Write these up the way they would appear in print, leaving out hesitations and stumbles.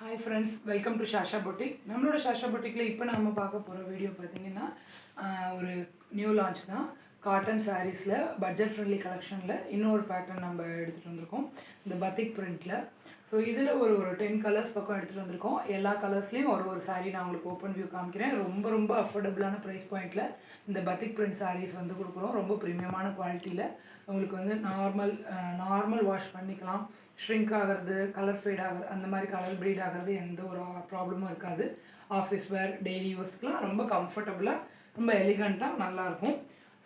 Hi friends, welcome to Shasha Boutique. நம்மளோட Shasha Boutiqueல இப்போ நாம பார்க்க போற வீடியோ பார்த்தீங்கன்னா ஒரு நியூ லான்ச் தான். காட்டன் சாரீஸ்ல பட்ஜெட் ஃப்ரெண்ட்லி கலெக்ஷன்ல இன்னொரு பேட்டர்ன் நம்ம எடுத்துட்டு வந்திருக்கோம். இந்த பத்திக் பிரிண்ட்ல. ஸோ இதில் ஒரு 10 கலர்ஸ் பக்கம் எடுத்துகிட்டு வந்திருக்கோம். எல்லா கலர்ஸ்லேயும் ஒரு சாரீ நான் உங்களுக்கு ஓப்பன் வியூ காமிக்கிறேன். ரொம்ப அஃபோர்டபுளான ப்ரைஸ் பாயிண்டில் இந்த பத்திக் பிரிண்ட் சாரீஸ் வந்து கொடுக்குறோம். ரொம்ப ப்ரீமியமான குவாலிட்டியில் உங்களுக்கு வந்து நார்மல் வாஷ் பண்ணிக்கலாம். ஷ்ரிங்க் ஆகிறது, கலர் ஃபேட் ஆகிறது, அந்த மாதிரி கலர் ப்ரீட் ஆகிறது எந்த ஒரு ப்ராப்ளமும் இருக்காது. ஆஃபீஸ் வேர், டெய்லி யூஸ்க்குலாம் ரொம்ப கம்ஃபர்டபுளாக, ரொம்ப எலிகண்ட்டாக நல்லாயிருக்கும்.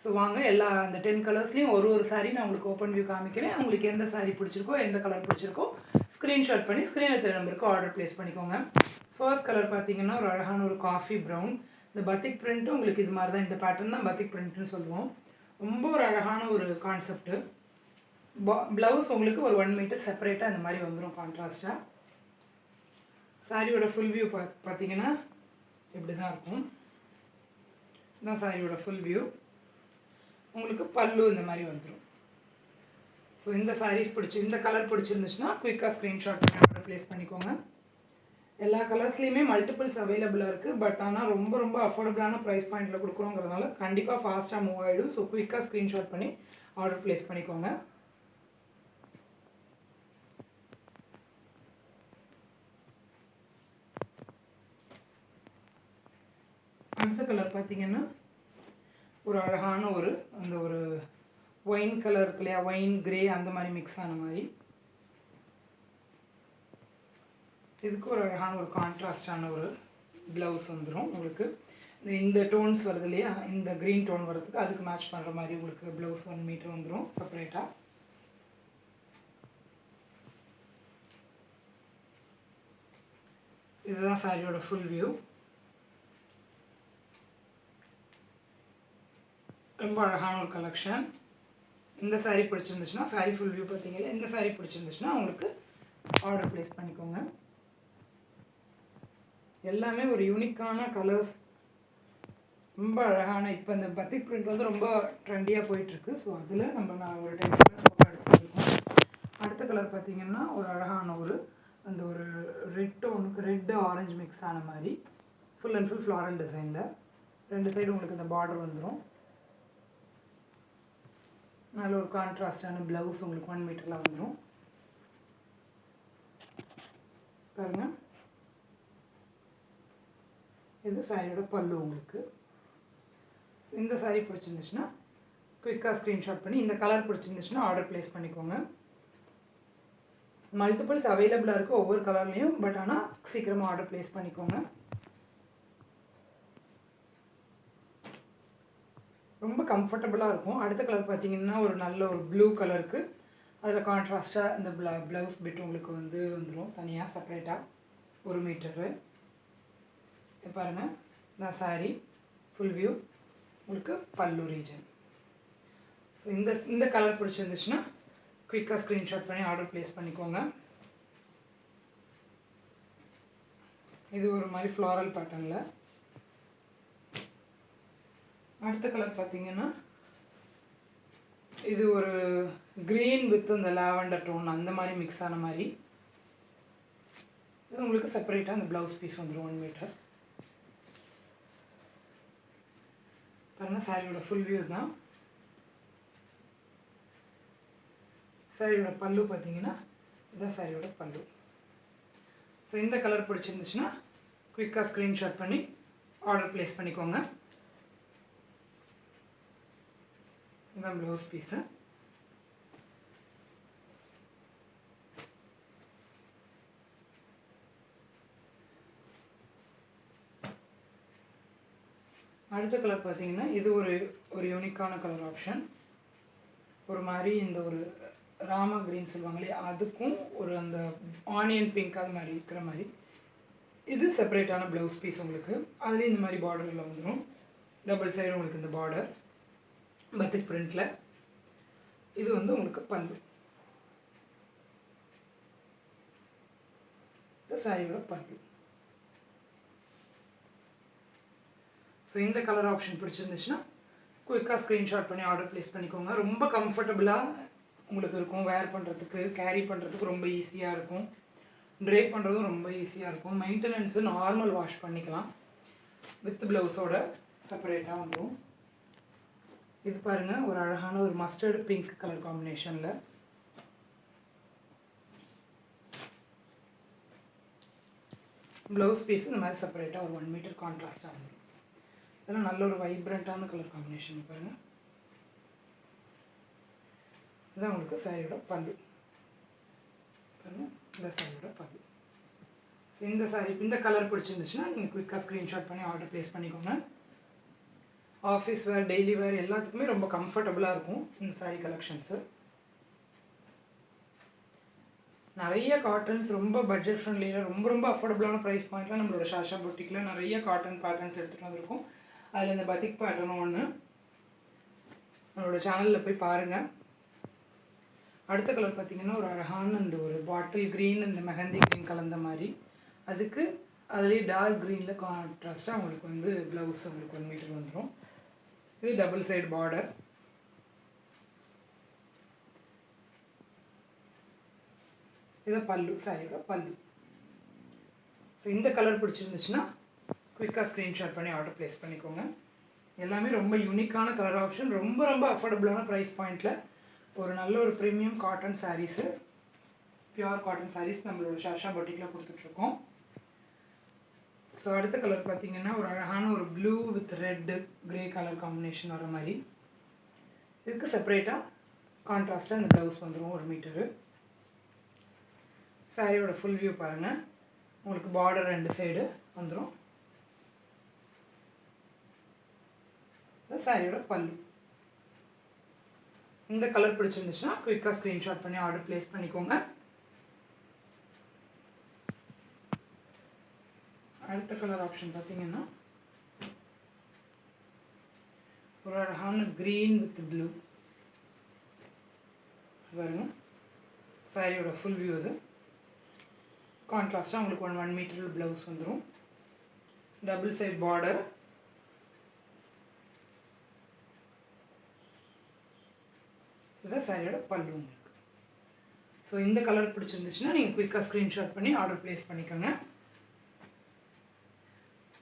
ஸோ வாங்க அந்த 10 கலர்ஸ்லேயும் ஒரு சாரீ நான் உங்களுக்கு ஓப்பன் வியூ காமிக்கிறேன். உங்களுக்கு எந்த சாரீ பிடிச்சிருக்கோ, எந்த கலர் பிடிச்சிருக்கோ ஸ்க்ரீன்ஷாட் பண்ணி ஸ்க்ரீனில் தெரிய நம்பருக்கு ஆர்டர் ப்ளேஸ் பண்ணிக்கோங்க. ஃபர்ஸ்ட் கலர் பார்த்தீங்கன்னா ஒரு அழகான ஒரு காஃபி ப்ரௌன். இந்த பத்திக் பிரிண்ட்டும் உங்களுக்கு இது மாதிரி தான், இந்த பேட்டர்ன் தான் பத்திக் பிரிண்ட்னு சொல்லுவோம். ரொம்ப ஒரு அழகான ஒரு கான்செப்ட்டு. ப்ளவுஸ் உங்களுக்கு ஒரு 1 மீட்டர் செப்பரேட்டாக இந்த மாதிரி வந்துடும் கான்ட்ராஸ்டாக. சாரியோட ஃபுல் வியூ பார்த்தீங்கன்னா இப்படி தான் இருக்கும். இதுதான் சாரியோட ஃபுல் வியூ. உங்களுக்கு பல்லு இந்த மாதிரி வந்துடும். ஸோ இந்த சாரீஸ் இந்த கலர் பிடிச்சிருந்துச்சுன்னா குயிக்காக ஸ்க்ரீன்ஷாட் பண்ணி ஆர்டர் ப்ளேஸ் பண்ணிக்கோங்க. எல்லா கலர்ஸ்லேயுமே மல்டிபிள்ஸ் அவைலபிளாக இருக்குது. பட் ஆனால் ரொம்ப அஃபோர்டபுளான ப்ரைஸ் பாயிண்டில் கொடுக்குறோங்கிறதுனால கண்டிப்பாக ஃபாஸ்ட்டாக மூவ் ஆகிடும். ஸோ குயிக்காக ஸ்க்ரீன்ஷாட் பண்ணி ஆர்டர் ப்ளேஸ் பண்ணிக்கோங்க. அடுத்த கலர் பார்த்தீங்கன்னா ஒரு அழகான அந்த ஒரு ஒயின் கலர் இருக்கு இல்லையா, ஒயின் கிரே அந்த மாதிரி மிக்ஸ் ஆன மாதிரி. இதுக்கு ஒரு அழகான ஒரு கான்ட்ராஸ்டான ஒரு ப்ளவுஸ் வந்துடும் உங்களுக்கு. இந்த டோன்ஸ் வருது இல்லையா, இந்த க்ரீன் டோன் வர்றதுக்கு அதுக்கு மேட்ச் பண்ணுற மாதிரி உங்களுக்கு ப்ளவுஸ் 1 மீட்டர் வந்துடும் செப்பரேட்டாக. இதுதான் சாரியோட ஃபுல் வியூ. ரொம்ப அழகான ஒரு கலெக்ஷன். இந்த சாரீ பிடிச்சிருந்துச்சுன்னா, சாரீ ஃபுல் வியூ பார்த்தீங்கன்னா இந்த சாரீ பிடிச்சிருந்துச்சுன்னா உங்களுக்கு ஆர்டர் ப்ளேஸ் பண்ணிக்கோங்க. எல்லாமே ஒரு யூனிக்கான கலர்ஸ், ரொம்ப அழகான. இப்போ இந்த பத்திக் பிரிண்ட் வந்து ரொம்ப ட்ரெண்டியாக போயிட்டுருக்கு. ஸோ அதில் நான் ஒரு 10 கலர்ஸ் பக்கம் எடுத்துருக்கோம். அடுத்த கலர் பார்த்தீங்கன்னா ஒரு அழகான அந்த ஒரு ரெட் டோனுக்கு ரெட் ஆரஞ்சு மிக்ஸ் ஆன மாதிரி ஃபுல் அண்ட் ஃபுல் ஃப்ளாரல் டிசைனில் 2 சைடு உங்களுக்கு இந்த பார்டர் வந்துடும். நல்ல ஒரு கான்ட்ராஸ்டான ப்ளவுஸ் உங்களுக்கு 1 மீட்டரில் வந்துடும் பாருங்க. இது சாரியோட பல்லு உங்களுக்கு. இந்த சாரீ பிடிச்சிருந்துச்சுன்னா குயிக்காக ஸ்க்ரீன்ஷாட் பண்ணி, இந்த கலர் பிடிச்சிருந்துச்சுன்னா ஆர்டர் ப்ளேஸ் பண்ணிக்கோங்க. மல்டிபிள்ஸ் அவைலபிளாக இருக்குது ஒவ்வொரு கலர்லேயும். பட் ஆனால் சீக்கிரமாக ஆர்டர் ப்ளேஸ் பண்ணிக்கோங்க. ரொம்ப கம்ஃபர்டபுளாக இருக்கும். அடுத்த கலர் பார்த்தீங்கன்னா ஒரு நல்ல ஒரு ப்ளூ கலருக்கு அதில் கான்ட்ராஸ்டாக இந்த ப்ளவுஸ் பிட் உங்களுக்கு வந்துடும் தனியாக செப்பரேட்டாக 1 மீட்டரு. பாருங்கள், இந்த சாரீ ஃபுல் வியூ உங்களுக்கு பல்லு ரீஜன். ஸோ இந்த கலர் பிடிச்சிருந்துச்சுன்னா குயிக்காக ஸ்க்ரீன்ஷாட் பண்ணி ஆர்டர் ப்ளேஸ் பண்ணிக்கோங்க. இது ஒரு மாதிரி ஃப்ளாரல் பேட்டர்னில். அடுத்த கலர் பார்த்தீங்கன்னா இது ஒரு க்ரீன் வித் இந்த லாவெண்டர் டோன் அந்த மாதிரி மிக்ஸ் ஆன மாதிரி. இது உங்களுக்கு செப்பரேட்டாக அந்த ப்ளவுஸ் பீஸ் வந்துடும் 1 மீட்டர். பாருங்கள், சாரியோட ஃபுல் வியூ தான். சாரியோட பல்லு பார்த்தீங்கன்னா இதுதான் சாரியோட பல்லு. ஸோ இந்த கலர் பிடிச்சிருந்துச்சுன்னா குயிக்காக ஸ்க்ரீன்ஷாட் பண்ணி ஆர்டர் ப்ளேஸ் பண்ணிக்கோங்க. இதுதான் ப்ளவுஸ் பீஸு. அடுத்த கலர் பார்த்தீங்கன்னா இது ஒரு யூனிக்கான கலர் ஆப்ஷன். ஒரு மாதிரி இந்த ஒரு ராமா க்ரீன் சொல்லுவாங்க இல்லையா, அதுக்கும் அந்த ஆனியன் பிங்க் அது மாதிரி இருக்கிற மாதிரி. இது செப்பரேட்டான ப்ளவுஸ் பீஸ் உங்களுக்கு. அதுலேயும் இந்த மாதிரி பார்டரில் வந்துடும். டபுள் சைடு உங்களுக்கு இந்த பார்டர் பத்திக் பிரிண்டில். இது உங்களுக்கு பல்லு. இந்த சாரியோட பல்லு. ஸோ இந்த கலர் ஆப்ஷன் பிடிச்சிருந்துச்சுன்னா குயிக்காக ஸ்க்ரீன்ஷாட் பண்ணி ஆர்டர் ப்ளேஸ் பண்ணிக்கோங்க. ரொம்ப கம்ஃபர்டபுளாக உங்களுக்கு இருக்கும். வேர் பண்ணுறதுக்கு, கேரி பண்ணுறதுக்கு ரொம்ப ஈஸியாக இருக்கும். ட்ரே பண்ணுறதும் ரொம்ப ஈஸியாக இருக்கும். மெயின்டெனன்ஸு நார்மல் வாஷ் பண்ணிக்கலாம். வித் ப்ளவுஸோட செப்பரேட்டாக வந்துடும். இது பாருங்கள், ஒரு அழகான ஒரு மஸ்டர்டு பிங்க் கலர் காம்பினேஷனில். ப்ளவுஸ் பீஸ் இந்த மாதிரி செப்பரேட்டாக ஒரு 1 மீட்டர் கான்ட்ராஸ்ட்டாக வந்துடும். இதெல்லாம் நல்ல ஒரு வைப்ரண்ட்டான கலர் காம்பினேஷன் பாருங்கள். இதுதான் உங்களுக்கு சாரியோட பல்லு பாருங்கள். இந்த சாரியோட பல்லு. ஸோ இந்த சாரி இந்த கலர் பிடிச்சிருந்துச்சுன்னா நீங்கள் குயிக்காக ஸ்க்ரீன்ஷாட் பண்ணி ஆர்டர் ப்ளேஸ் பண்ணிக்கோங்க. ஆஃபீஸ் வேர், டெய்லி வேர் எல்லாத்துக்குமே ரொம்ப கம்ஃபர்டபுளாக இருக்கும் இந்த சாரீ கலெக்ஷன்ஸு. நிறைய காட்டன்ஸ் ரொம்ப பட்ஜெட் ஃப்ரெண்ட்லியில் ரொம்ப அஃபோர்டபுளான ப்ரைஸ் பாயிண்ட்டில் நம்மளோட ஷாஷா பொட்டிக்கில் நிறைய காட்டன் பேட்டர்ன்ஸ் எடுத்துகிட்டு வந்திருக்கோம். அதில் இந்த பத்திக் பேட்டர்னும் ஒன்று. நம்மளோட சேனலில் போய் பாருங்கள். அடுத்த கலர் பார்த்திங்கன்னா ஒரு அழகான இந்த ஒரு பாட்டில் க்ரீன், இந்த மெஹந்தி க்ரீன் கலந்த மாதிரி. அதுக்கு அதுலேயே டார்க் க்ரீனில் கான்ட்ராஸ்ட்டாக உங்களுக்கு வந்து ப்ளவுஸ் உங்களுக்கு 1 மீட்டர் வந்துடும். இது டபுள் சைடு பார்டர். இது பல்லு, சாரியோட பல்லு. ஸோ இந்த கலர் பிடிச்சிருந்துச்சுன்னா குயிக்காக ஸ்க்ரீன்ஷாட் பண்ணி ஆர்டர் ப்ளேஸ் பண்ணிக்கோங்க. எல்லாமே ரொம்ப யூனிக்கான கலர் ஆப்ஷன், ரொம்ப அஃபோர்டபுளான ப்ரைஸ் பாயிண்ட்டில் ஒரு நல்ல ஒரு premium cotton sarees, pure cotton sarees நம்மளோட ஷாஷா பொட்டிக்கில் கொடுத்துட்ருக்கோம். ஸோ அடுத்த கலர் பார்த்திங்கன்னா ஒரு அழகான ஒரு blue with red grey colour combination வர மாதிரி. இதுக்கு செப்பரேட்டாக கான்ட்ராஸ்ட்டாக இந்த ப்ளவுஸ் வந்துடும் 1 மீட்டரு. சாரியோட ஃபுல் வியூ பாருங்கள். உங்களுக்கு பார்டர் 2 சைடு வந்துடும். சாரியோட பல்லு. இந்த கலர் பிடிச்சிருந்துச்சுன்னா குயிக்காக ஸ்க்ரீன்ஷாட் பண்ணி ஆர்டர் ப்ளேஸ் பண்ணிக்கோங்க. அடுத்த கலர் ஆப்ஷன் பார்த்திங்கன்னா ஒரு அழகான க்ரீன் வித் ப்ளூ பாருங்க. சாரியோட ஃபுல் வியூ இது. கான்ட்ராஸ்ட்டாக உங்களுக்கு 1 மீட்டர் ப்ளவுஸ் வந்துடும். Double side border. இதுதான் சாரியோட பல்லு உங்களுக்கு. ஸோ இந்த கலர் பிடிச்சிருந்துச்சுன்னா நீங்கள் குயிக்காக ஸ்க்ரீன்ஷாட் பண்ணி ஆர்டர் ப்ளேஸ் பண்ணிக்கோங்க.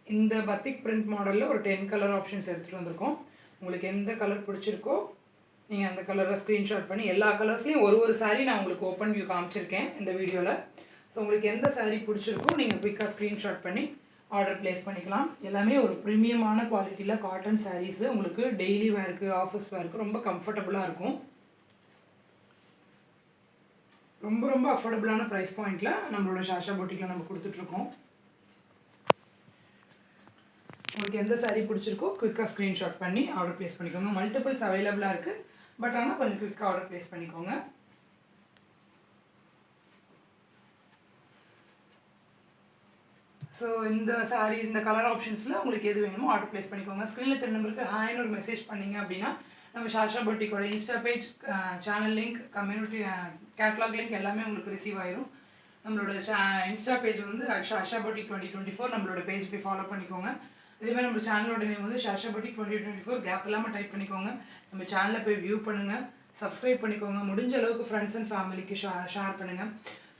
இந்த பத்திக் பிரிண்ட் மாடலில் ஒரு 10 கலர் ஆப்ஷன்ஸ் எடுத்துகிட்டு வந்திருக்கோம். உங்களுக்கு எந்த கலர் பிடிச்சிருக்கோ நீங்கள் அந்த கலரை ஸ்க்ரீன்ஷாட் பண்ணி, எல்லா கலர்ஸ்லையும் ஒரு சாரீ நான் உங்களுக்கு ஓப்பன் வியூ காமிச்சிருக்கேன் இந்த வீடியோவில். ஸோ உங்களுக்கு எந்த சாரீ பிடிச்சிருக்கோ நீங்கள் குயிக்காக ஸ்க்ரீன்ஷாட் பண்ணி ஆர்டர் ப்ளேஸ் பண்ணிக்கலாம். எல்லாமே ஒரு ப்ரீமியமான குவாலிட்டியில் காட்டன் சாரீஸு, உங்களுக்கு டெய்லி வேருக்கு, ஆஃபீஸ் வேருக்கு ரொம்ப கம்ஃபர்டபுளாக இருக்கும். ரொம்ப அஃபோர்டபுளான ப்ரைஸ் பாயிண்ட்டில் நம்மளோட ஷாஷா பொட்டிக்கில் நம்ம கொடுத்துட்ருக்கோம். உங்களுக்கு எந்த சாரீ பிடிச்சிருக்கோ குயிக்காக ஸ்க்ரீன்ஷாட் பண்ணி ஆர்டர் ப்ளேஸ் பண்ணிக்கோங்க. மல்டிபிள்ஸ் அவைலபிளாக இருக்குது, பட் ஆனால் கொஞ்சம் குயிக்காக ஆர்டர் ப்ளேஸ் பண்ணிக்கோங்க. ஸோ இந்த சாரீ இந்த கலர் ஆப்ஷன்ஸில் உங்களுக்கு எது வேணுமோ ஆர்டர் ப்ளேஸ் பண்ணிக்கோங்க. ஸ்க்ரீனில் தெரிய நம்பருக்கு ஹாய்னு ஒரு மெசேஜ் பண்ணிங்க அப்படின்னா நம்ம ஷாஷா பொட்டிக்கோட insta page, channel link, community catalog link எல்லாமே உங்களுக்கு ரிசீவ் ஆயிரும். நம்மளோட இன்ஸ்டா பேஜ் வந்து ஷாஷா பொட்டிக் 2024 நம்மளோட பேஜ் போய் ஃபாலோ பண்ணிக்கோங்க. இதேமாதிரி நம்ம சேனலோட நேம் வந்து ஷாஷா பொட்டிக் 2024 கேப் இல்லாமல் டைப் பண்ணிக்கோங்க. நம்ம சேனலை போய் வியூ பண்ணுங்கள், சப்ஸ்கிரைப் பண்ணிக்கோங்க. முடிஞ்ச அளவுக்கு ஃப்ரெண்ட்ஸ் அண்ட் ஃபேமிலிக்கு ஷேர் பண்ணுங்கள்.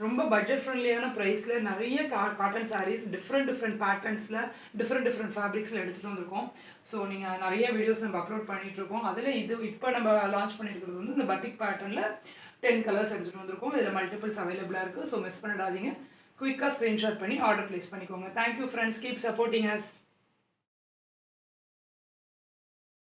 ரொம்ப பட்ஜெட் ஃப்ரெண்ட்லியான ப்ரைஸில் நிறைய காட்டன் சாரீஸ் டிஃப்ரெண்ட் பேட்டர்ன்ஸில் டிஃப்ரெண்ட் ஃபேப்ரிக்ஸில் எடுத்துகிட்டு வந்திருக்கோம். ஸோ நீங்கள் நிறைய வீடியோஸ் நம்ம அப்லோட் பண்ணிகிட்ருக்கோம். அதில் இது இப்போ நம்ம லான்ச் பண்ணியிருக்கிறது வந்து இந்த பத்திக் பேட்டர்னில் 10 கலர்ஸ் எடுத்துகிட்டு வந்திருக்கோம். இதில் மல்டிபிள்ஸ் அவைலபிளாக இருக்குது. ஸோ மிஸ் பண்ணிடாதீங்க. குயிக்காக ஸ்க்ரீன்ஷாட் பண்ணி ஆர்டர் ப்ளேஸ் பண்ணிக்கோங்க. Thank you friends, keep supporting us.